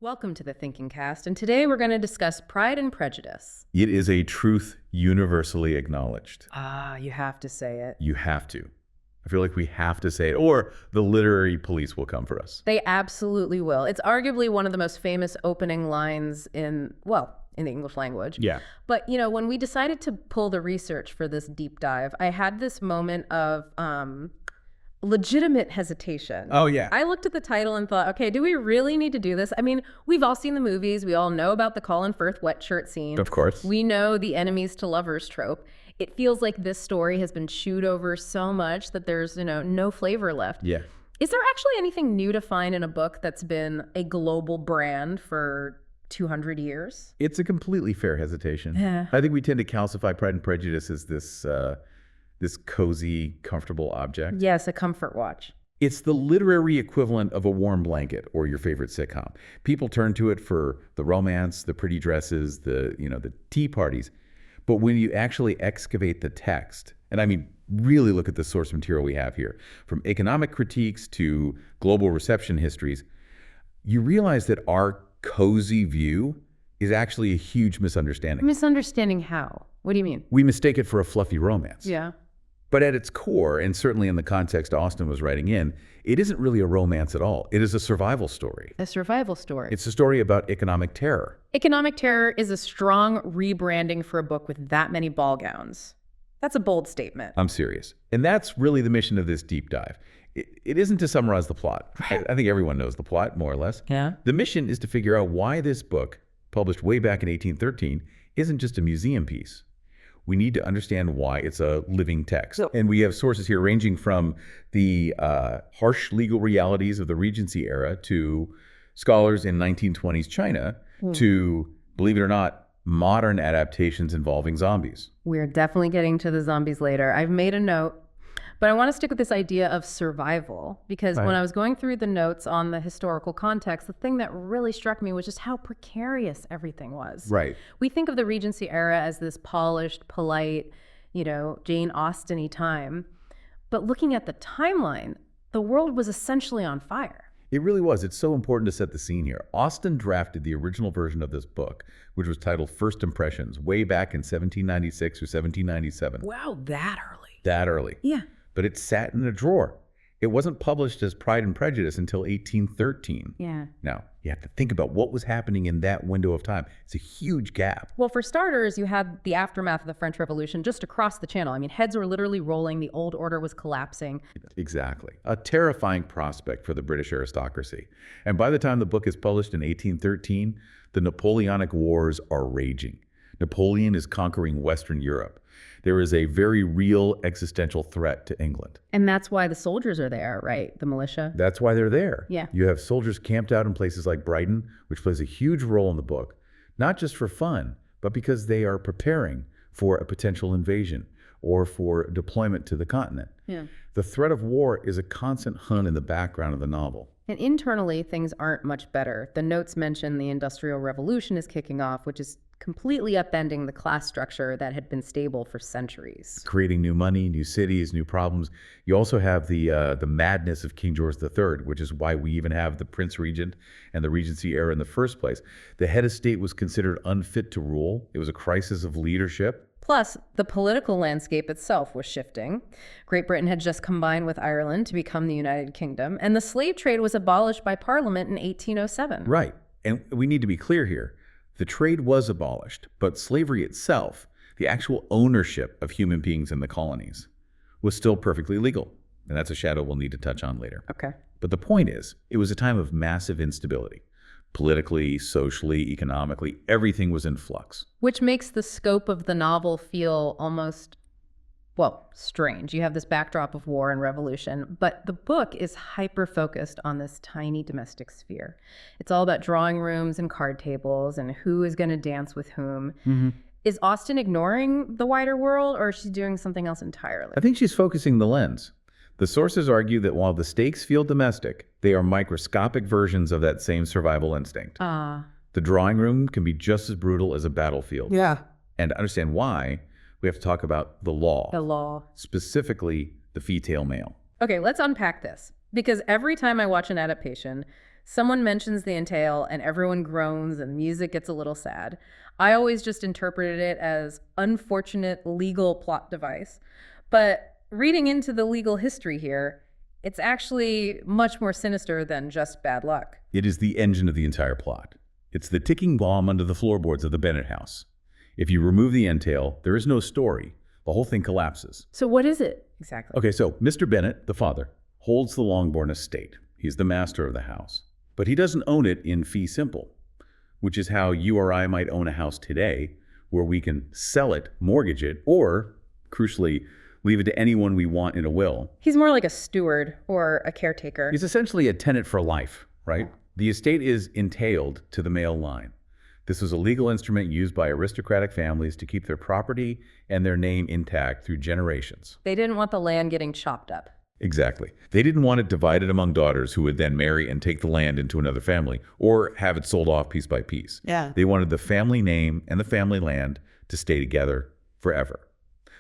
Welcome to the Thinking Cast, and today we're going to discuss Pride and Prejudice. It is a truth universally acknowledged. You have to say it. You have to. I feel like we have to say it, or the literary police will come for us. They absolutely will. It's arguably one of the most famous opening lines in the English language. Yeah. But, when we decided to pull the research for this deep dive, I had this moment of legitimate hesitation. Oh, yeah. I looked at the title and thought, okay, do we really need to do this? I mean, we've all seen the movies. We all know about the Colin Firth wet shirt scene. Of course. We know the enemies to lovers trope. It feels like this story has been chewed over so much that there's, no flavor left. Yeah. Is there actually anything new to find in a book that's been a global brand for 200 years? It's a completely fair hesitation. Yeah. I think we tend to calcify Pride and Prejudice as this cozy, comfortable object. Yes, a comfort watch. It's the literary equivalent of a warm blanket or your favorite sitcom. People turn to it for the romance, the pretty dresses, the tea parties. But when you actually excavate the text, and I mean, really look at the source material we have here, from economic critiques to global reception histories, you realize that our cozy view is actually a huge misunderstanding. Misunderstanding how? What do you mean? We mistake it for a fluffy romance. Yeah. But at its core, and certainly in the context Austen was writing in, it isn't really a romance at all. It is a survival story. A survival story. It's a story about economic terror. Economic terror is a strong rebranding for a book with that many ball gowns. That's a bold statement. I'm serious. And that's really the mission of this deep dive. It isn't to summarize the plot. I think everyone knows the plot, more or less. Yeah. The mission is to figure out why this book, published way back in 1813, isn't just a museum piece. We need to understand why it's a living text. And we have sources here ranging from the harsh legal realities of the Regency era to scholars in 1920s China to, believe it or not, modern adaptations involving zombies. We're definitely getting to the zombies later. I've made a note, but I want to stick with this idea of survival because when I was going through the notes on the historical context, the thing that really struck me was just how precarious everything was. Right. We think of the Regency era as this polished, polite, Jane Austen-y time. But looking at the timeline, the world was essentially on fire. It really was. It's so important to set the scene here. Austen drafted the original version of this book, which was titled First Impressions, way back in 1796 or 1797. Wow, that early. That early. Yeah. But it sat in a drawer. It wasn't published as Pride and Prejudice until 1813. Yeah. Now, you have to think about what was happening in that window of time. It's a huge gap. Well, for starters, you had the aftermath of the French Revolution just across the channel. I mean, heads were literally rolling. The old order was collapsing. Exactly. A terrifying prospect for the British aristocracy. And by the time the book is published in 1813, the Napoleonic Wars are raging. Napoleon is conquering Western Europe. There is a very real existential threat to England. And that's why the soldiers are there, right? The militia. That's why they're there. Yeah. You have soldiers camped out in places like Brighton, which plays a huge role in the book, not just for fun, but because they are preparing for a potential invasion or for deployment to the continent. Yeah. The threat of war is a constant hunt in the background of the novel. And internally, things aren't much better. The notes mention the Industrial Revolution is kicking off, which is completely upending the class structure that had been stable for centuries. Creating new money, new cities, new problems. You also have the madness of King George III, which is why we even have the Prince Regent and the Regency era in the first place. The head of state was considered unfit to rule. It was a crisis of leadership. Plus, the political landscape itself was shifting. Great Britain had just combined with Ireland to become the United Kingdom, and the slave trade was abolished by Parliament in 1807. Right. And we need to be clear here. The trade was abolished, but slavery itself, the actual ownership of human beings in the colonies, was still perfectly legal. And that's a shadow we'll need to touch on later. Okay. But the point is, it was a time of massive instability. Politically, socially, economically, everything was in flux. Which makes the scope of the novel feel almost, strange. You have this backdrop of war and revolution, but the book is hyper-focused on this tiny domestic sphere. It's all about drawing rooms and card tables and who is going to dance with whom. Mm-hmm. Is Austen ignoring the wider world, or is she doing something else entirely? I think she's focusing the lens. The sources argue that while the stakes feel domestic, they are microscopic versions of that same survival instinct. The drawing room can be just as brutal as a battlefield. Yeah. And to understand why, we have to talk about the law. The law. Specifically, the fetail male. Okay, let's unpack this. Because every time I watch an adaptation, Someone mentions the entail and everyone groans and music gets a little sad. I always just interpreted it as unfortunate legal plot device. But reading into the legal history here, it's actually much more sinister than just bad luck. It is the engine of the entire plot. It's the ticking bomb under the floorboards of the Bennett house. If you remove the entail, there is no story. The whole thing collapses. So what is it exactly? Okay, so Mr. Bennett, the father, holds the Longbourn estate. He's the master of the house. But he doesn't own it in fee simple, which is how you or I might own a house today, where we can sell it, mortgage it, or, crucially, leave it to anyone we want in a will. He's more like a steward or a caretaker. He's essentially a tenant for life, right? The estate is entailed to the male line. This was a legal instrument used by aristocratic families to keep their property and their name intact through generations. They didn't want the land getting chopped up. Exactly. They didn't want it divided among daughters who would then marry and take the land into another family or have it sold off piece by piece. Yeah. They wanted the family name and the family land to stay together forever.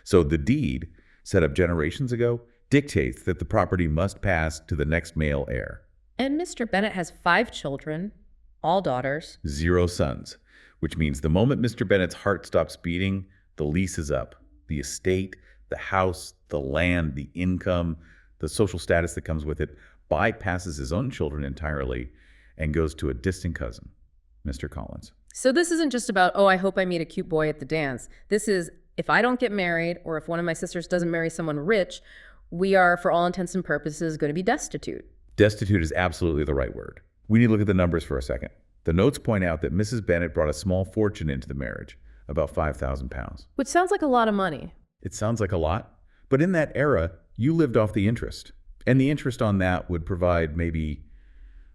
So the deed, set up generations ago, dictates that the property must pass to the next male heir. And Mr. Bennett has 5 children, all daughters. 0 sons, which means the moment Mr. Bennett's heart stops beating, the lease is up. The estate, the house, the land, the income, the social status that comes with it bypasses his own children entirely and goes to a distant cousin, Mr. Collins. So this isn't just about, oh, I hope I meet a cute boy at the dance. This is, if I don't get married or if one of my sisters doesn't marry someone rich, we are, for all intents and purposes, going to be destitute. Destitute is absolutely the right word. We need to look at the numbers for a second. The notes point out that Mrs. Bennett brought a small fortune into the marriage, about £5,000. Which sounds like a lot of money. It sounds like a lot, but in that era, you lived off the interest. And the interest on that would provide maybe,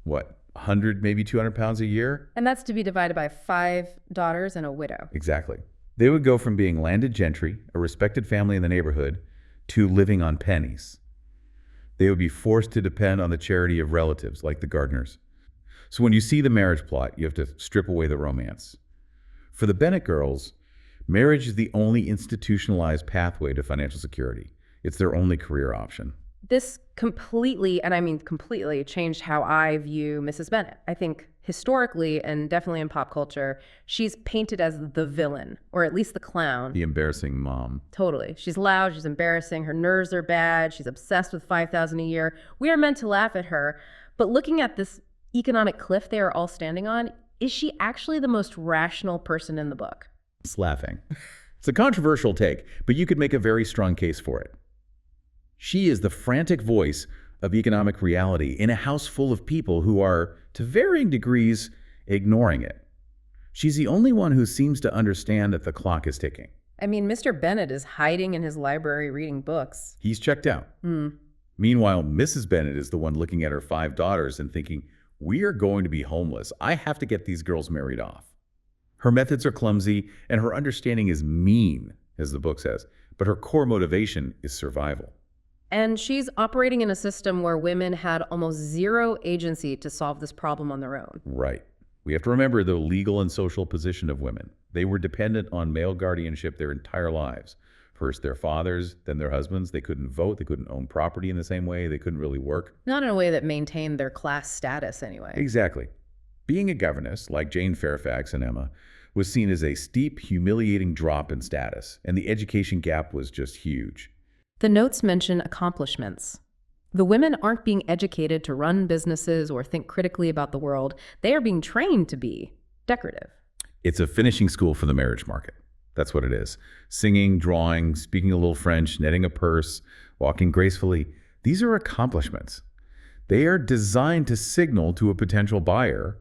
100, maybe £200 a year? And that's to be divided by 5 daughters and a widow. Exactly. They would go from being landed gentry, a respected family in the neighborhood, to living on pennies. They would be forced to depend on the charity of relatives, like the Gardners. So when you see the marriage plot, you have to strip away the romance. For the Bennett girls, marriage is the only institutionalized pathway to financial security. It's their only career option. This completely, and I mean completely, changed how I view Mrs. Bennett. I think historically, and definitely in pop culture, she's painted as the villain, or at least the clown. The embarrassing mom. Totally. She's loud, she's embarrassing, her nerves are bad, she's obsessed with $5,000 a year. We are meant to laugh at her, but looking at this economic cliff they are all standing on, is she actually the most rational person in the book? It's laughing. It's a controversial take, but you could make a very strong case for it. She is the frantic voice of economic reality in a house full of people who are, to varying degrees, ignoring it. She's the only one who seems to understand that the clock is ticking. I mean, Mr. Bennett is hiding in his library reading books. He's checked out. Meanwhile, Mrs. Bennett is the one looking at her 5 daughters and thinking, we are going to be homeless. I have to get these girls married off. Her methods are clumsy, and her understanding is mean, as the book says, but her core motivation is survival. And she's operating in a system where women had almost 0 agency to solve this problem on their own. Right. We have to remember the legal and social position of women. They were dependent on male guardianship their entire lives. First their fathers, then their husbands. They couldn't vote. They couldn't own property in the same way. They couldn't really work. Not in a way that maintained their class status anyway. Exactly. Being a governess, like Jane Fairfax and Emma, was seen as a steep, humiliating drop in status, and the education gap was just huge. The notes mention accomplishments. The women aren't being educated to run businesses or think critically about the world. They are being trained to be decorative. It's a finishing school for the marriage market. That's what it is. Singing, drawing, speaking a little French, netting a purse, walking gracefully. These are accomplishments. They are designed to signal to a potential buyer,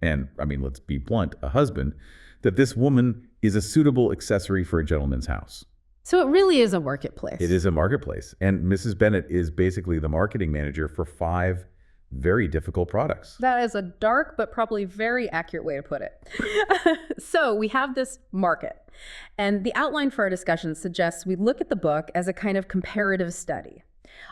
and I mean, let's be blunt, a husband, that this woman is a suitable accessory for a gentleman's house. So it really is a marketplace. It is a marketplace. And Mrs. Bennett is basically the marketing manager for 5 very difficult products. That is a dark but probably very accurate way to put it. So we have this market. And the outline for our discussion suggests we look at the book as a kind of comparative study.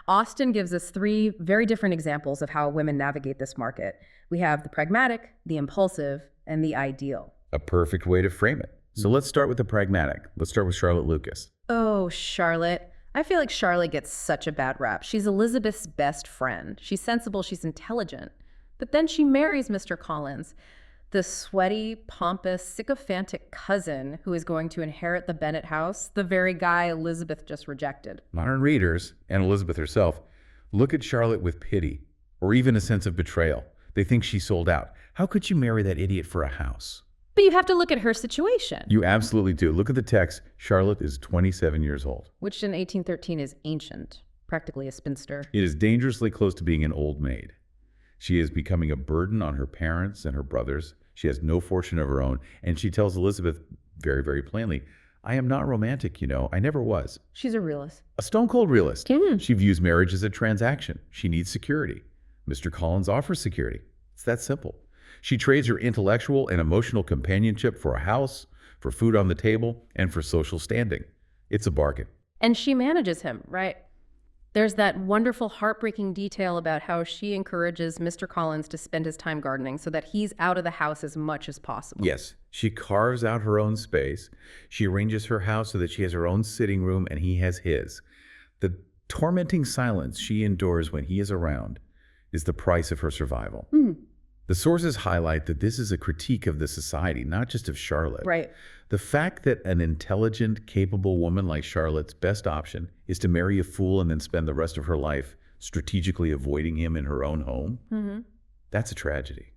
Austen gives us 3 very different examples of how women navigate this market. We have the pragmatic, the impulsive, and the ideal. A perfect way to frame it. So let's start with the pragmatic. Let's start with Charlotte Lucas. Oh, Charlotte. I feel like Charlotte gets such a bad rap. She's Elizabeth's best friend. She's sensible, she's intelligent. But then she marries Mr. Collins, the sweaty, pompous, sycophantic cousin who is going to inherit the Bennet house, the very guy Elizabeth just rejected. Modern readers, and Elizabeth herself, look at Charlotte with pity or even a sense of betrayal. They think she sold out. How could you marry that idiot for a house? But you have to look at her situation. You absolutely do. Look at the text. Charlotte is 27 years old. Which in 1813 is ancient, practically a spinster. It is dangerously close to being an old maid. She is becoming a burden on her parents and her brothers. She has no fortune of her own. And she tells Elizabeth very, very plainly, I am not romantic, you know. I never was. She's a realist. A stone-cold realist. Mm. She views marriage as a transaction. She needs security. Mr. Collins offers security. It's that simple. She trades her intellectual and emotional companionship for a house, for food on the table, and for social standing. It's a bargain. And she manages him, right? There's that wonderful, heartbreaking detail about how she encourages Mr. Collins to spend his time gardening so that he's out of the house as much as possible. Yes, she carves out her own space. She arranges her house so that she has her own sitting room and he has his. The tormenting silence she endures when he is around is the price of her survival. Mm. The sources highlight that this is a critique of the society, not just of Charlotte. Right. The fact that an intelligent, capable woman like Charlotte's best option is to marry a fool and then spend the rest of her life strategically avoiding him in her own home, that's a tragedy.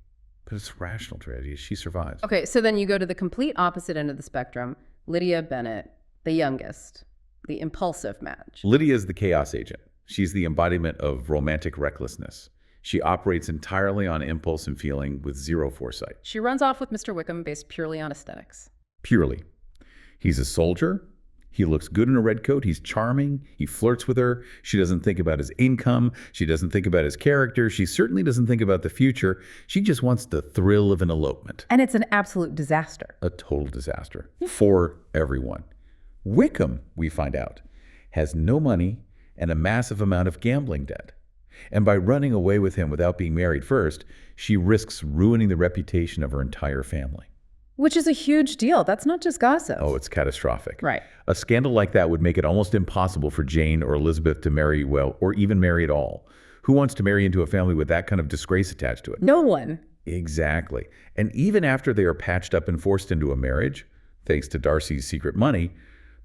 But it's a rational tragedy. She survives. Okay, so then you go to the complete opposite end of the spectrum. Lydia Bennet, the youngest, the impulsive match. Lydia is the chaos agent. She's the embodiment of romantic recklessness. She operates entirely on impulse and feeling with zero foresight. She runs off with Mr. Wickham based purely on aesthetics. Purely. He's a soldier. He looks good in a red coat. He's charming. He flirts with her. She doesn't think about his income. She doesn't think about his character. She certainly doesn't think about the future. She just wants the thrill of an elopement. And it's an absolute disaster. A total disaster for everyone. Wickham, we find out, has no money and a massive amount of gambling debt. And by running away with him without being married first, she risks ruining the reputation of her entire family. Which is a huge deal. That's not just gossip. Oh, it's catastrophic. Right. A scandal like that would make it almost impossible for Jane or Elizabeth to marry well, or even marry at all. Who wants to marry into a family with that kind of disgrace attached to it? No one. Exactly. And even after they are patched up and forced into a marriage, thanks to Darcy's secret money,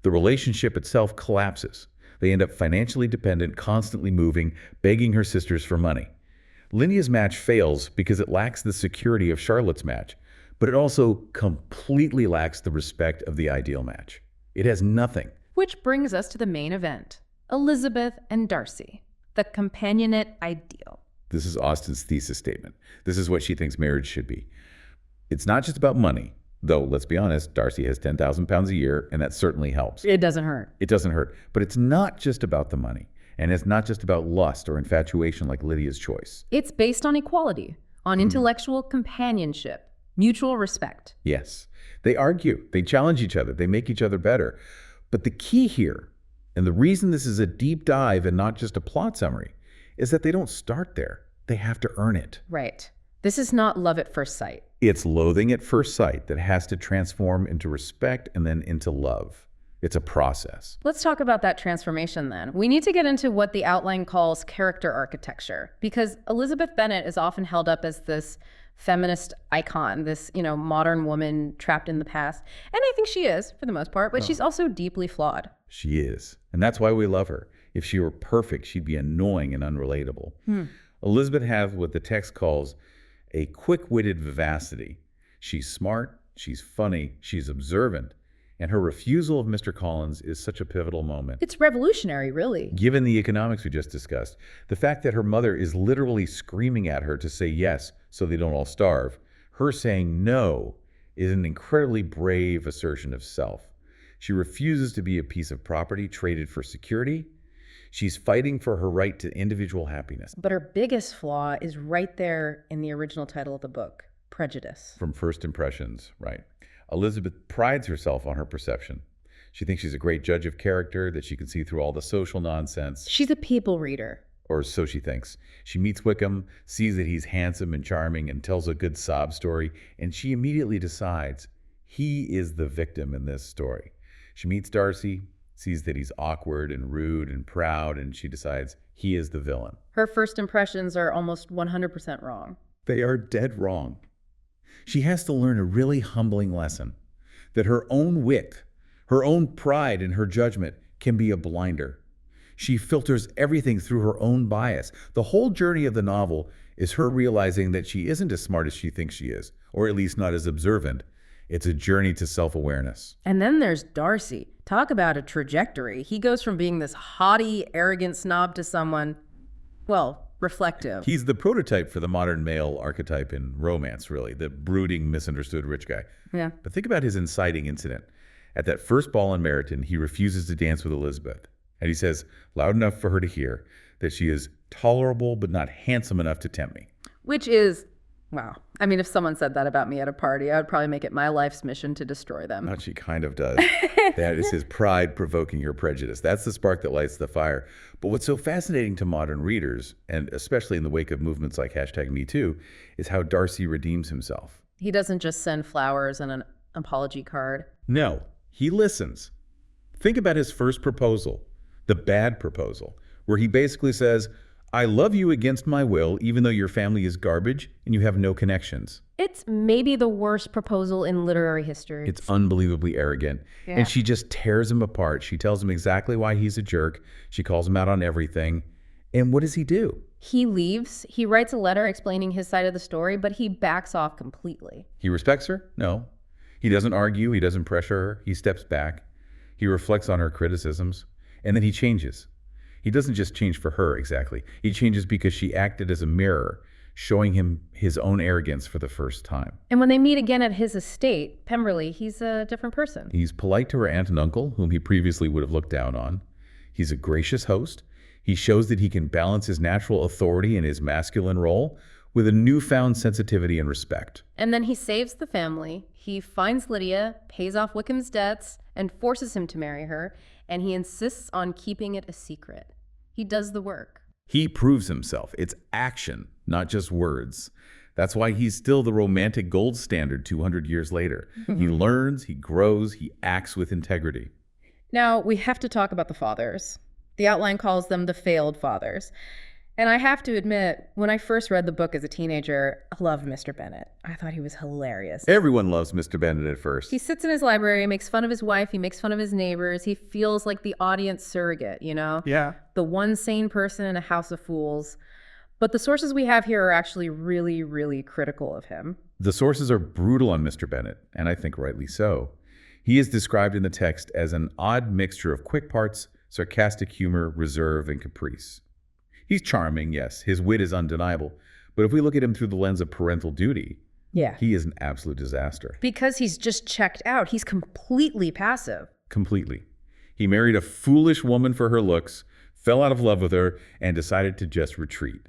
the relationship itself collapses. They end up financially dependent, constantly moving, begging her sisters for money. Lydia's match fails because it lacks the security of Charlotte's match, but it also completely lacks the respect of the ideal match. It has nothing. Which brings us to the main event, Elizabeth and Darcy, the companionate ideal. This is Austen's thesis statement. This is what she thinks marriage should be. It's not just about money, though, let's be honest, Darcy has 10,000 pounds a year, and that certainly helps. It doesn't hurt. It doesn't hurt. But it's not just about the money, and it's not just about lust or infatuation like Lydia's choice. It's based on equality, on intellectual companionship, mutual respect. Yes. They argue. They challenge each other. They make each other better. But the key here, and the reason this is a deep dive and not just a plot summary, is that they don't start there. They have to earn it. Right. This is not love at first sight. It's loathing at first sight that has to transform into respect and then into love. It's a process. Let's talk about that transformation then. We need to get into what the outline calls character architecture, because Elizabeth Bennet is often held up as this feminist icon, this, modern woman trapped in the past. And I think she is, for the most part, but she's also deeply flawed. She is. And that's why we love her. If she were perfect, she'd be annoying and unrelatable. Elizabeth has what the text calls a quick-witted vivacity. She's smart, she's funny, she's observant, and her refusal of Mr. Collins is such a pivotal moment. It's revolutionary, really. Given the economics we just discussed, the fact that her mother is literally screaming at her to say yes so they don't all starve, her saying no is an incredibly brave assertion of self. She refuses to be a piece of property traded for security. She's fighting for her right to individual happiness. But her biggest flaw is right there in the original title of the book, Prejudice. From first impressions, right. Elizabeth prides herself on her perception. She thinks she's a great judge of character, that she can see through all the social nonsense. She's a people reader. Or so she thinks. She meets Wickham, sees that he's handsome and charming, and tells a good sob story, and she immediately decides he is the victim in this story. She meets Darcy, sees that he's awkward and rude and proud, and she decides he is the villain. Her first impressions are almost 100% wrong. They are dead wrong. She has to learn a really humbling lesson that her own wit, her own pride and her judgment can be a blinder. She filters everything through her own bias. The whole journey of the novel is her realizing that she isn't as smart as she thinks she is, or at least not as observant. It's a journey to self-awareness. And then there's Darcy. Talk about a trajectory. He goes from being this haughty, arrogant snob to someone, well, reflective. He's the prototype for the modern male archetype in romance, really, the brooding, misunderstood rich guy. Yeah. But think about his inciting incident. At that first ball in Meryton, he refuses to dance with Elizabeth. And he says, loud enough for her to hear, that she is tolerable but not handsome enough to tempt me. Which is, wow. I mean, if someone said that about me at a party, I would probably make it my life's mission to destroy them. But she kind of does. That is his pride provoking her prejudice. That's the spark that lights the fire. But what's so fascinating to modern readers, and especially in the wake of movements like #MeToo, is how Darcy redeems himself. He doesn't just send flowers and an apology card. No, he listens. Think about his first proposal, the bad proposal, where he basically says, I love you against my will, even though your family is garbage and you have no connections. It's maybe the worst proposal in literary history. It's unbelievably arrogant. Yeah. And she just tears him apart. She tells him exactly why he's a jerk. She calls him out on everything. And what does he do? He leaves. He writes a letter explaining his side of the story, but he backs off completely. He respects her? No. He doesn't argue. He doesn't pressure her. He steps back. He reflects on her criticisms. And then he changes. He doesn't just change for her, exactly. He changes because she acted as a mirror, showing him his own arrogance for the first time. And when they meet again at his estate, Pemberley, he's a different person. He's polite to her aunt and uncle, whom he previously would have looked down on. He's a gracious host. He shows that he can balance his natural authority and his masculine role with a newfound sensitivity and respect. And then he saves the family. He finds Lydia, pays off Wickham's debts, and forces him to marry her. And he insists on keeping it a secret. He does the work. He proves himself. It's action, not just words. That's why he's still the romantic gold standard 200 years later. He learns, he grows, he acts with integrity. Now, we have to talk about the fathers. The outline calls them the failed fathers. And I have to admit, when I first read the book as a teenager, I loved Mr. Bennet. I thought he was hilarious. Everyone loves Mr. Bennet at first. He sits in his library, makes fun of his wife, he makes fun of his neighbors. He feels like the audience surrogate, you know? Yeah. The one sane person in a house of fools. But the sources we have here are actually really, really critical of him. The sources are brutal on Mr. Bennet, and I think rightly so. He is described in the text as an odd mixture of quick parts, sarcastic humor, reserve, and caprice. He's charming, yes. His wit is undeniable. But if we look at him through the lens of parental duty, yeah, he is an absolute disaster. Because he's just checked out. He's completely passive. Completely. He married a foolish woman for her looks, fell out of love with her, and decided to just retreat.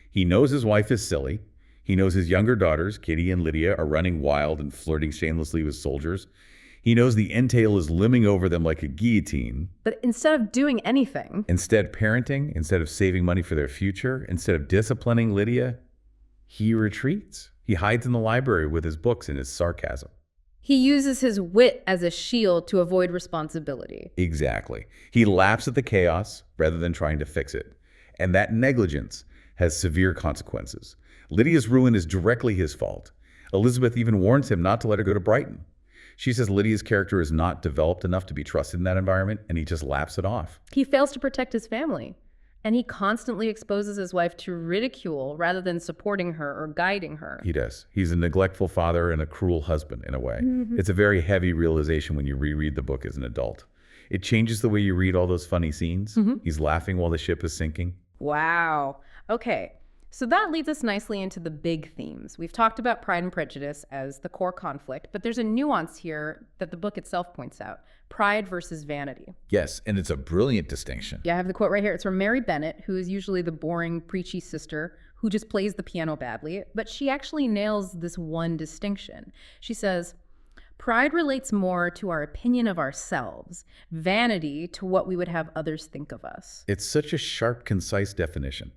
He knows his wife is silly. He knows his younger daughters, Kitty and Lydia, are running wild and flirting shamelessly with soldiers. He knows the entail is looming over them like a guillotine. But instead of doing anything, instead parenting, instead of saving money for their future, instead of disciplining Lydia, he retreats. He hides in the library with his books and his sarcasm. He uses his wit as a shield to avoid responsibility. Exactly. He laughs at the chaos rather than trying to fix it. And that negligence has severe consequences. Lydia's ruin is directly his fault. Elizabeth even warns him not to let her go to Brighton. She says Lydia's character is not developed enough to be trusted in that environment, and he just laughs it off. He fails to protect his family, and he constantly exposes his wife to ridicule rather than supporting her or guiding her. He does. He's a neglectful father and a cruel husband, in a way. It's a very heavy realization when you reread the book as an adult. It changes the way you read all those funny scenes. He's laughing while the ship is sinking. Wow. Okay. So that leads us nicely into the big themes. We've talked about Pride and Prejudice as the core conflict, but there's a nuance here that the book itself points out. Pride versus vanity. Yes, and it's a brilliant distinction. Yeah, I have the quote right here. It's from Mary Bennet, who is usually the boring, preachy sister who just plays the piano badly, but she actually nails this one distinction. She says, pride relates more to our opinion of ourselves, vanity to what we would have others think of us. It's such a sharp, concise definition.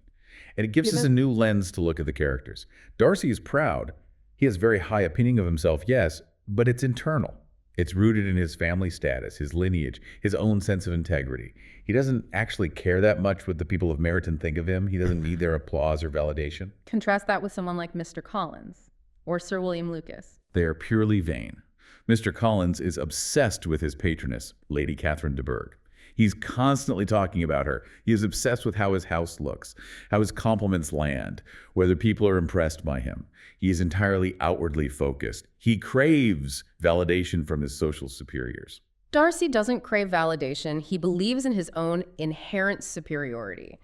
And it gives us a new lens to look at the characters. Darcy is proud. He has very high opinion of himself, yes, but it's internal. It's rooted in his family status, his lineage, his own sense of integrity. He doesn't actually care that much what the people of Meryton think of him. He doesn't need their applause or validation. Contrast that with someone like Mr. Collins or Sir William Lucas. They are purely vain. Mr. Collins is obsessed with his patroness, Lady Catherine de Bourgh. He's constantly talking about her. He is obsessed with how his house looks, how his compliments land, whether people are impressed by him. He is entirely outwardly focused. He craves validation from his social superiors. Darcy doesn't crave validation. He believes in his own inherent superiority,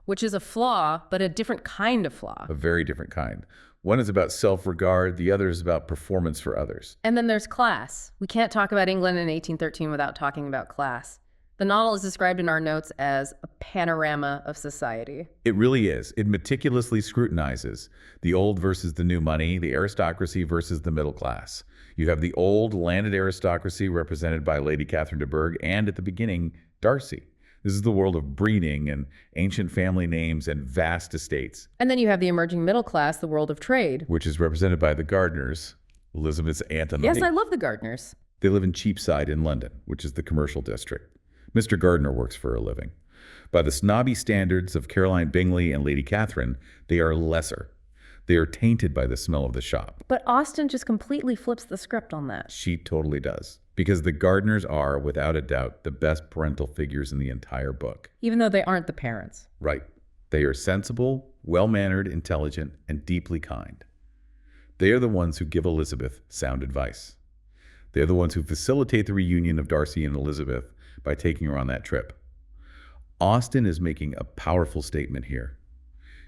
which is a flaw, but a different kind of flaw. A very different kind. One is about self-regard, the other is about performance for others. And then there's class. We can't talk about England in 1813 without talking about class. The novel is described in our notes as a panorama of society. It really is. It meticulously scrutinizes the old versus the new money, the aristocracy versus the middle class. You have the old landed aristocracy represented by Lady Catherine de Bourgh and, at the beginning, Darcy. This is the world of breeding and ancient family names and vast estates. And then you have the emerging middle class, the world of trade. Which is represented by the Gardners, Elizabeth's aunt and Yes, uncle. I love the Gardners. They live in Cheapside in London, which is the commercial district. Mr. Gardner works for a living. By the snobby standards of Caroline Bingley and Lady Catherine, they are lesser. They are tainted by the smell of the shop. But Austen just completely flips the script on that. She totally does. Because the Gardners are, without a doubt, the best parental figures in the entire book. Even though they aren't the parents. Right. They are sensible, well-mannered, intelligent, and deeply kind. They are the ones who give Elizabeth sound advice. They are the ones who facilitate the reunion of Darcy and Elizabeth by taking her on that trip. Austen is making a powerful statement here.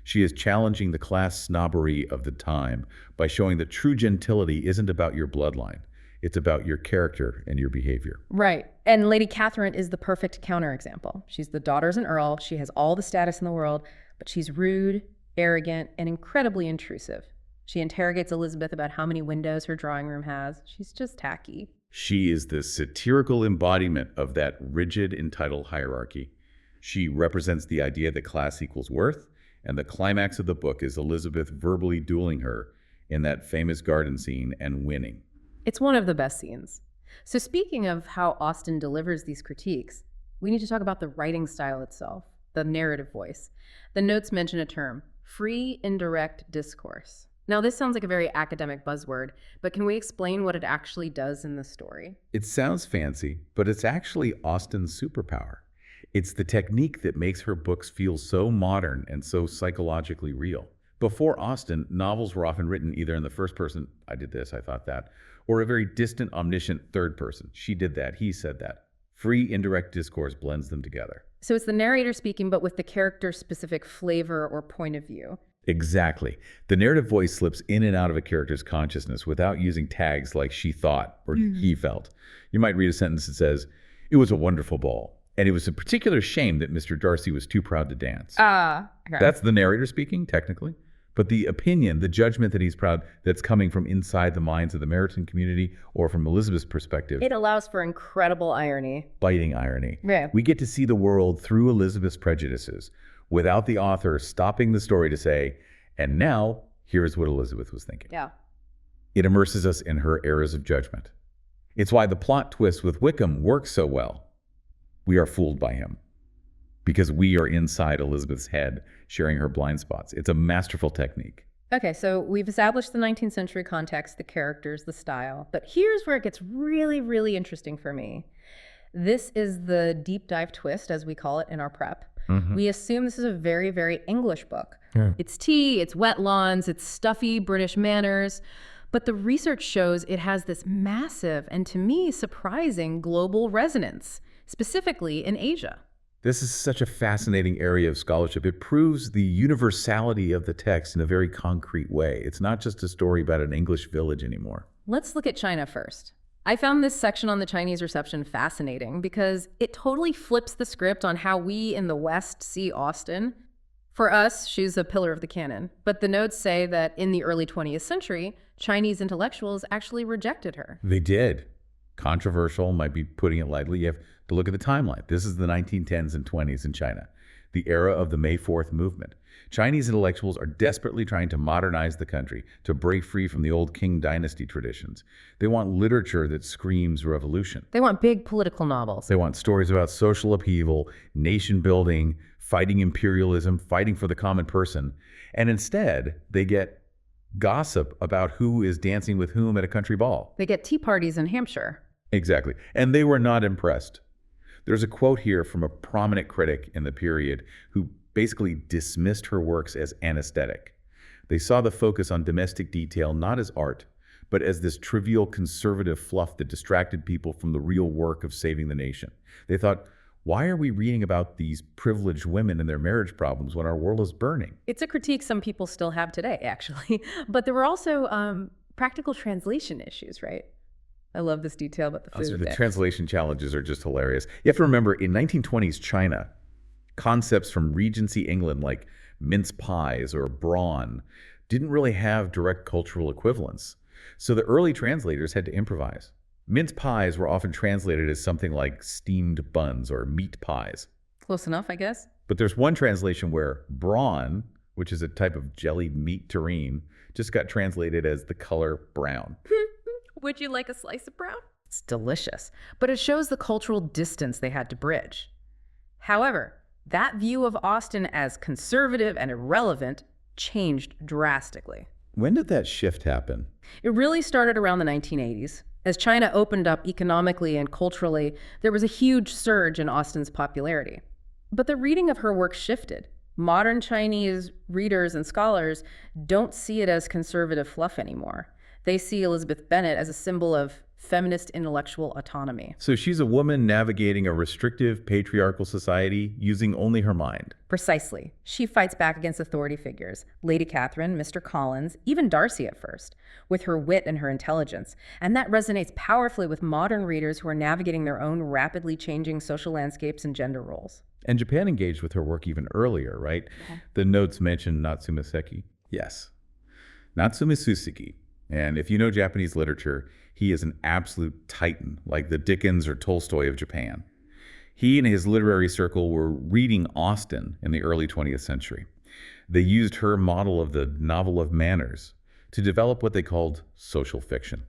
She is challenging the class snobbery of the time by showing that true gentility isn't about your bloodline. It's about your character and your behavior. Right. And Lady Catherine is the perfect counterexample. She's the daughter of an earl. She has all the status in the world, but she's rude, arrogant, and incredibly intrusive. She interrogates Elizabeth about how many windows her drawing room has. She's just tacky. She is the satirical embodiment of that rigid, entitled hierarchy. She represents the idea that class equals worth, and the climax of the book is Elizabeth verbally dueling her in that famous garden scene and winning. It's one of the best scenes. So speaking of how Austen delivers these critiques, we need to talk about the writing style itself, the narrative voice. The notes mention a term, free indirect discourse. Now, this sounds like a very academic buzzword, but can we explain what it actually does in the story? It sounds fancy, but it's actually Austen's superpower. It's the technique that makes her books feel so modern and so psychologically real. Before Austen, novels were often written either in the first person, I did this, I thought that, or a very distant, omniscient third person. She did that, he said that. Free indirect discourse blends them together. So it's the narrator speaking, but with the character's specific flavor or point of view. Exactly. The narrative voice slips in and out of a character's consciousness without using tags like she thought or he felt. You might read a sentence that says, "It was a wonderful ball, and it was a particular shame that Mr. Darcy was too proud to dance." Okay. That's the narrator speaking, technically. But the opinion, the judgment that he's proud, that's coming from inside the minds of the Meryton community or from Elizabeth's perspective. It allows for incredible irony. Biting irony. Yeah. We get to see the world through Elizabeth's prejudices without the author stopping the story to say, and now, here's what Elizabeth was thinking. Yeah. It immerses us in her errors of judgment. It's why the plot twist with Wickham works so well. We are fooled by him because we are inside Elizabeth's head, sharing her blind spots. It's a masterful technique. Okay, so we've established the 19th century context, the characters, the style, but here's where it gets really, really interesting for me. This is the deep dive twist, as we call it in our prep. We assume this is a very, very English book. Yeah. It's tea, it's wet lawns, it's stuffy British manners, but the research shows it has this massive and, to me, surprising global resonance, specifically in Asia. This is such a fascinating area of scholarship. It proves the universality of the text in a very concrete way. It's not just a story about an English village anymore. Let's look at China first. I found this section on the Chinese reception fascinating because it totally flips the script on how we in the West see Austen. For us, she's a pillar of the canon, but the notes say that in the early 20th century, Chinese intellectuals actually rejected her. They did. Controversial, might be putting it lightly. You have to look at the timeline. This is the 1910s and 20s in China, the era of the May 4th movement. Chinese intellectuals are desperately trying to modernize the country, to break free from the old Qing dynasty traditions. They want literature that screams revolution. They want big political novels. They want stories about social upheaval, nation building, fighting imperialism, fighting for the common person. And instead, they get gossip about who is dancing with whom at a country ball. They get tea parties in Hampshire. Exactly. And they were not impressed. There's a quote here from a prominent critic in the period who basically dismissed her works as anesthetic. They saw the focus on domestic detail not as art, but as this trivial conservative fluff that distracted people from the real work of saving the nation. They thought, why are we reading about these privileged women and their marriage problems when our world is burning? It's a critique some people still have today, actually. But there were also practical translation issues, right? I love this detail about the food. So the translation challenges are just hilarious. You have to remember, in 1920s China, concepts from Regency England like mince pies or brawn didn't really have direct cultural equivalents. So the early translators had to improvise. Mince pies were often translated as something like steamed buns or meat pies. Close enough, I guess. But there's one translation where brawn, which is a type of jellied meat terrine, just got translated as the color brown. Would you like a slice of brown? It's delicious, but it shows the cultural distance they had to bridge. However, that view of Austen as conservative and irrelevant changed drastically. When did that shift happen? It really started around the 1980s. As China opened up economically and culturally, there was a huge surge in Austen's popularity. But the reading of her work shifted. Modern Chinese readers and scholars don't see it as conservative fluff anymore. They see Elizabeth Bennet as a symbol of feminist intellectual autonomy. So she's a woman navigating a restrictive patriarchal society using only her mind. Precisely. She fights back against authority figures, Lady Catherine, Mr. Collins, even Darcy at first, with her wit and her intelligence. And that resonates powerfully with modern readers who are navigating their own rapidly changing social landscapes and gender roles. And Japan engaged with her work even earlier, right? Okay. The notes mention Natsume Seki. Yes. Natsume Suseki. And if you know Japanese literature, he is an absolute titan, like the Dickens or Tolstoy of Japan. He and his literary circle were reading Austen in the early 20th century. They used her model of the novel of manners to develop what they called social fiction.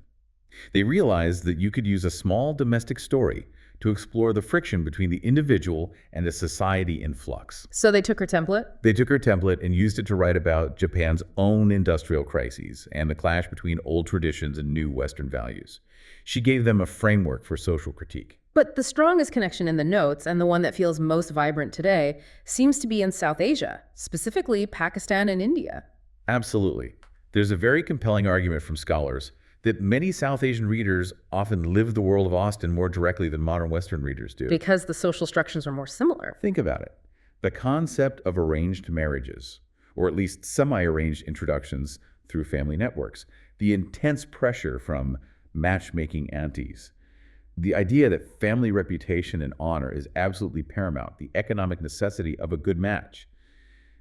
They realized that you could use a small domestic story to explore the friction between the individual and a society in flux. So they took her template? They took her template and used it to write about Japan's own industrial crises and the clash between old traditions and new Western values. She gave them a framework for social critique. But the strongest connection in the notes, and the one that feels most vibrant today, seems to be in South Asia, specifically Pakistan and India. Absolutely. There's a very compelling argument from scholars that many South Asian readers often live the world of Austen more directly than modern Western readers do. Because the social structures are more similar. Think about it. The concept of arranged marriages, or at least semi-arranged introductions through family networks, the intense pressure from matchmaking aunties, the idea that family reputation and honor is absolutely paramount, the economic necessity of a good match.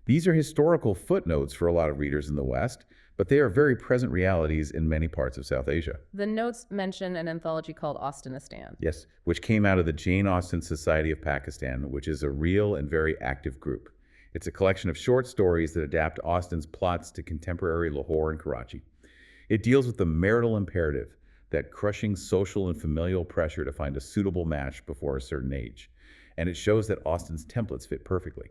These are historical footnotes for a lot of readers in the West, but they are very present realities in many parts of South Asia. The notes mention an anthology called Austenistan. Yes, which came out of the Jane Austen Society of Pakistan, which is a real and very active group. It's a collection of short stories that adapt Austen's plots to contemporary Lahore and Karachi. It deals with the marital imperative, that crushing social and familial pressure to find a suitable match before a certain age. And it shows that Austen's templates fit perfectly.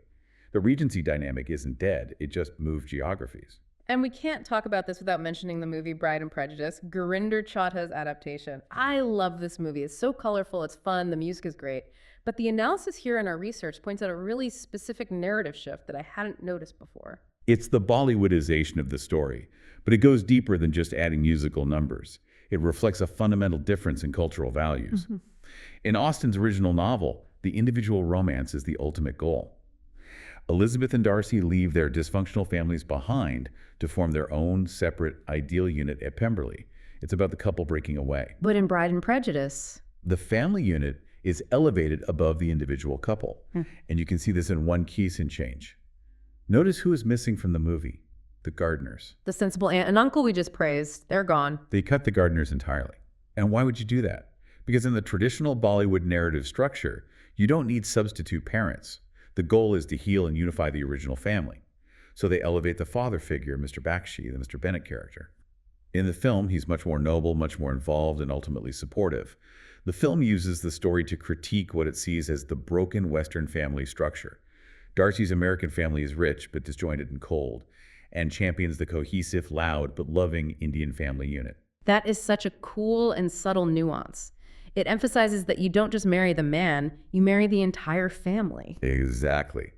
The Regency dynamic isn't dead, it just moved geographies. And we can't talk about this without mentioning the movie Pride and Prejudice, Gurinder Chadha's adaptation. I love this movie. It's so colorful, it's fun, the music is great. But the analysis here in our research points out a really specific narrative shift that I hadn't noticed before. It's the Bollywoodization of the story, but it goes deeper than just adding musical numbers. It reflects a fundamental difference in cultural values. Mm-hmm. In Austen's original novel, the individual romance is the ultimate goal. Elizabeth and Darcy leave their dysfunctional families behind to form their own separate ideal unit at Pemberley. It's about the couple breaking away. But in Pride and Prejudice, the family unit is elevated above the individual couple. And you can see this in one key scene change. Notice who is missing from the movie. The Gardners. The sensible aunt and uncle we just praised, they're gone. They cut the Gardners entirely. And why would you do that? Because in the traditional Bollywood narrative structure, you don't need substitute parents. The goal is to heal and unify the original family. So they elevate the father figure, Mr. Bakshi, the Mr. Bennet character. In the film, he's much more noble, much more involved, and ultimately supportive. The film uses the story to critique what it sees as the broken Western family structure. Darcy's American family is rich but disjointed and cold, and champions the cohesive, loud, but loving Indian family unit. That is such a cool and subtle nuance. It emphasizes that you don't just marry the man, you marry the entire family. Exactly.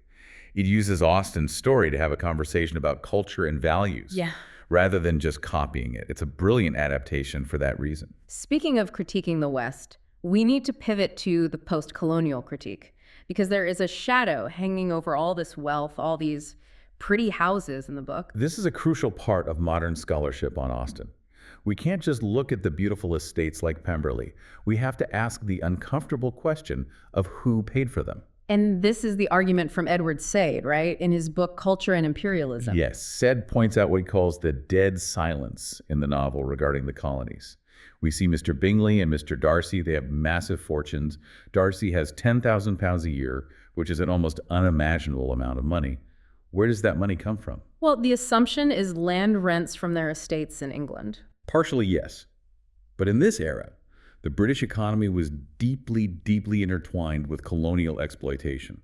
It uses Austen's story to have a conversation about culture and values. Yeah. Rather than just copying it. It's a brilliant adaptation for that reason. Speaking of critiquing the West, we need to pivot to the post-colonial critique, because there is a shadow hanging over all this wealth, all these pretty houses in the book. This is a crucial part of modern scholarship on Austen. We can't just look at the beautiful estates like Pemberley. We have to ask the uncomfortable question of who paid for them. And this is the argument from Edward Said, right? In his book, Culture and Imperialism. Yes, Said points out what he calls the dead silence in the novel regarding the colonies. We see Mr. Bingley and Mr. Darcy. They have massive fortunes. Darcy has £10,000 a year, which is an almost unimaginable amount of money. Where does that money come from? Well, the assumption is land rents from their estates in England. Partially, yes. But in this era, the British economy was deeply, deeply intertwined with colonial exploitation.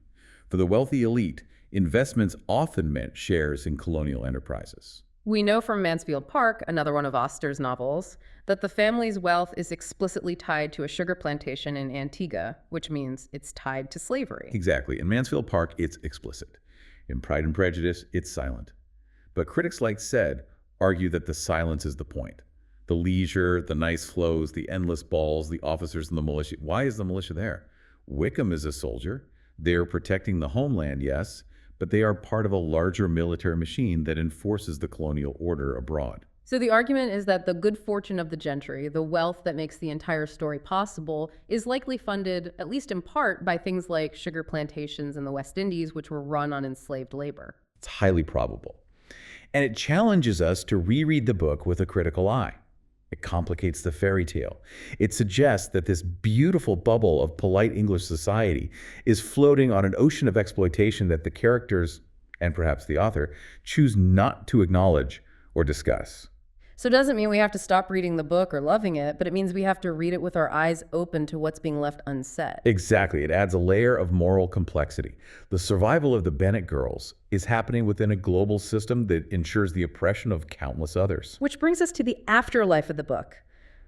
For the wealthy elite, investments often meant shares in colonial enterprises. We know from Mansfield Park, another one of Austen's novels, that the family's wealth is explicitly tied to a sugar plantation in Antigua, which means it's tied to slavery. Exactly. In Mansfield Park, it's explicit. In Pride and Prejudice, it's silent. But critics like Said argue that the silence is the point. The leisure, the nice flows, the endless balls, the officers in the militia. Why is the militia there? Wickham is a soldier. They're protecting the homeland, yes, but they are part of a larger military machine that enforces the colonial order abroad. So the argument is that the good fortune of the gentry, the wealth that makes the entire story possible, is likely funded, at least in part, by things like sugar plantations in the West Indies, which were run on enslaved labor. It's highly probable. And it challenges us to reread the book with a critical eye. It complicates the fairy tale. It suggests that this beautiful bubble of polite English society is floating on an ocean of exploitation that the characters, and perhaps the author, choose not to acknowledge or discuss. So it doesn't mean we have to stop reading the book or loving it, but it means we have to read it with our eyes open to what's being left unsaid. Exactly. It adds a layer of moral complexity. The survival of the Bennet girls is happening within a global system that ensures the oppression of countless others. Which brings us to the afterlife of the book.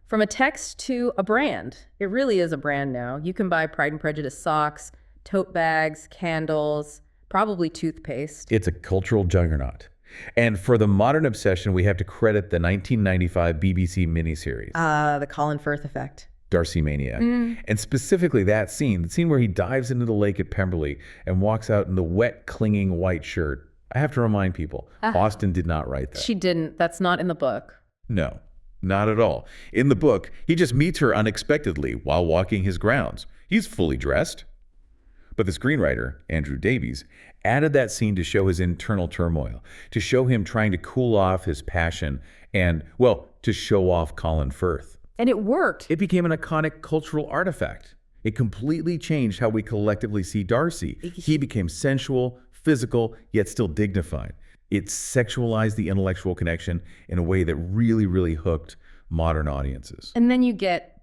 From a text to a brand. It really is a brand now. You can buy Pride and Prejudice socks, tote bags, candles, probably toothpaste. It's a cultural juggernaut. And for the modern obsession, we have to credit the 1995 BBC miniseries, The Colin Firth Effect. Darcy Maniac. And specifically that scene, the scene where he dives into the lake at Pemberley and walks out in the wet, clinging white shirt. I have to remind people, Austen did not write that. She didn't. That's not in the book. No, not at all. In the book, he just meets her unexpectedly while walking his grounds. He's fully dressed. But the screenwriter, Andrew Davies, added that scene to show his internal turmoil, to show him trying to cool off his passion and, well, to show off Colin Firth. And it worked. It became an iconic cultural artifact. It completely changed how we collectively see Darcy. He became sensual, physical, yet still dignified. It sexualized the intellectual connection in a way that really, really hooked modern audiences. And then you get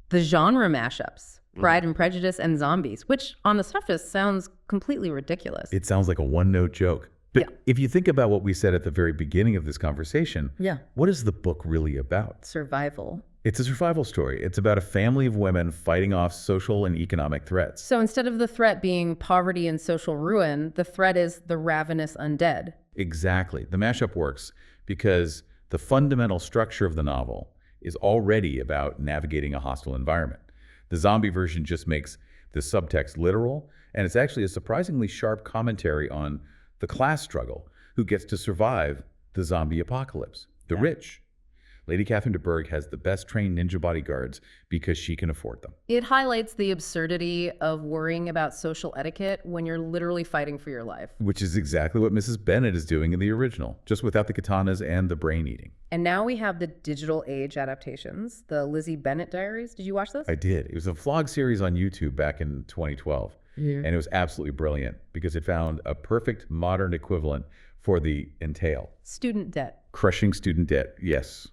the genre mashups. Pride and Prejudice and zombies, which on the surface sounds completely ridiculous. It sounds like a one-note joke. But if you think about what we said at the very beginning of this conversation, what is the book really about? Survival. It's a survival story. It's about a family of women fighting off social and economic threats. So instead of the threat being poverty and social ruin, the threat is the ravenous undead. Exactly. The mashup works because the fundamental structure of the novel is already about navigating a hostile environment. The zombie version just makes the subtext literal, and it's actually a surprisingly sharp commentary on the class struggle, who gets to survive the zombie apocalypse, the rich. Lady Catherine de Bourgh has the best trained ninja bodyguards because she can afford them. It highlights the absurdity of worrying about social etiquette when you're literally fighting for your life. Which is exactly what Mrs. Bennet is doing in the original, just without the katanas and the brain eating. And now we have the digital age adaptations, the Lizzie Bennet Diaries. Did you watch those? I did. It was a vlog series on YouTube back in 2012. And it was absolutely brilliant because it found a perfect modern equivalent for the entail. Student debt. Crushing student debt, yes.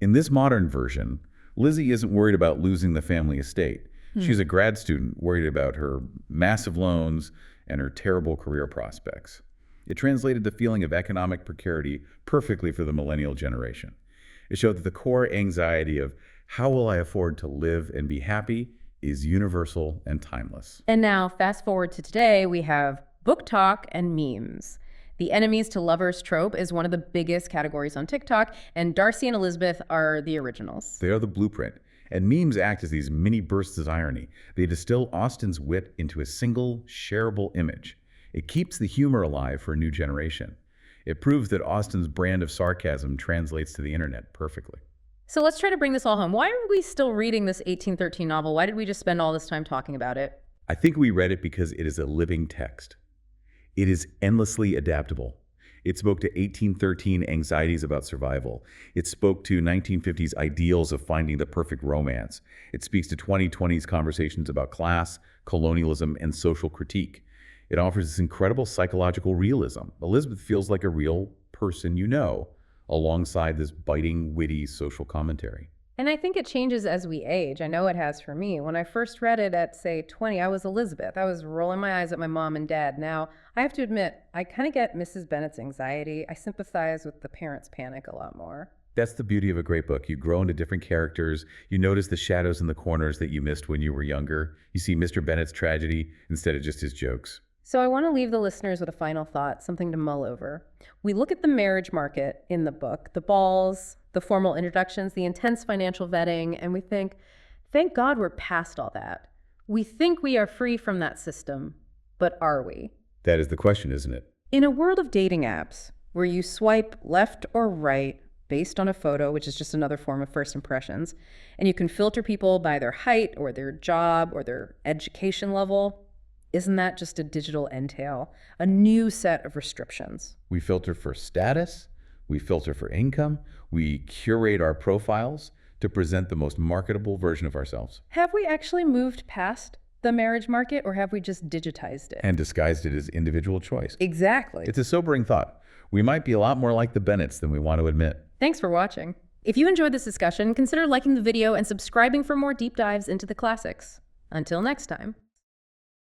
In this modern version, Lizzie isn't worried about losing the family estate. She's a grad student worried about her massive loans and her terrible career prospects. It translated the feeling of economic precarity perfectly for the millennial generation. It showed that the core anxiety of how will I afford to live and be happy is universal and timeless. And now, fast forward to today, we have book talk and memes. The enemies to lovers trope is one of the biggest categories on TikTok, and Darcy and Elizabeth are the originals. They are the blueprint. And memes act as these mini bursts of irony. They distill Austen's wit into a single, shareable image. It keeps the humor alive for a new generation. It proves that Austen's brand of sarcasm translates to the internet perfectly. So let's try to bring this all home. Why are we still reading this 1813 novel? Why did we just spend all this time talking about it? I think we read it because it is a living text. It is endlessly adaptable. It spoke to 1813 anxieties about survival. It spoke to 1950s ideals of finding the perfect romance. It speaks to 2020's conversations about class, colonialism, and social critique. It offers this incredible psychological realism. Elizabeth feels like a real person you know, alongside this biting, witty social commentary. And I think it changes as we age. I know it has for me. When I first read it at, say, 20, I was Elizabeth. I was rolling my eyes at my mom and dad. Now, I have to admit, I kind of get Mrs. Bennet's anxiety. I sympathize with the parents' panic a lot more. That's the beauty of a great book. You grow into different characters. You notice the shadows in the corners that you missed when you were younger. You see Mr. Bennet's tragedy instead of just his jokes. So I want to leave the listeners with a final thought, something to mull over. We look at the marriage market in the book, the balls, the formal introductions, the intense financial vetting, and we think, thank God we're past all that. We think we are free from that system, but are we? That is the question, isn't it? In a world of dating apps, where you swipe left or right based on a photo, which is just another form of first impressions, and you can filter people by their height or their job or their education level, isn't that just a digital entail, a new set of restrictions? We filter for status, we filter for income, we curate our profiles to present the most marketable version of ourselves. Have we actually moved past the marriage market, or have we just digitized it? And disguised it as individual choice. Exactly. It's a sobering thought. We might be a lot more like the Bennets than we want to admit. Thanks for watching. If you enjoyed this discussion, consider liking the video and subscribing for more deep dives into the classics. Until next time.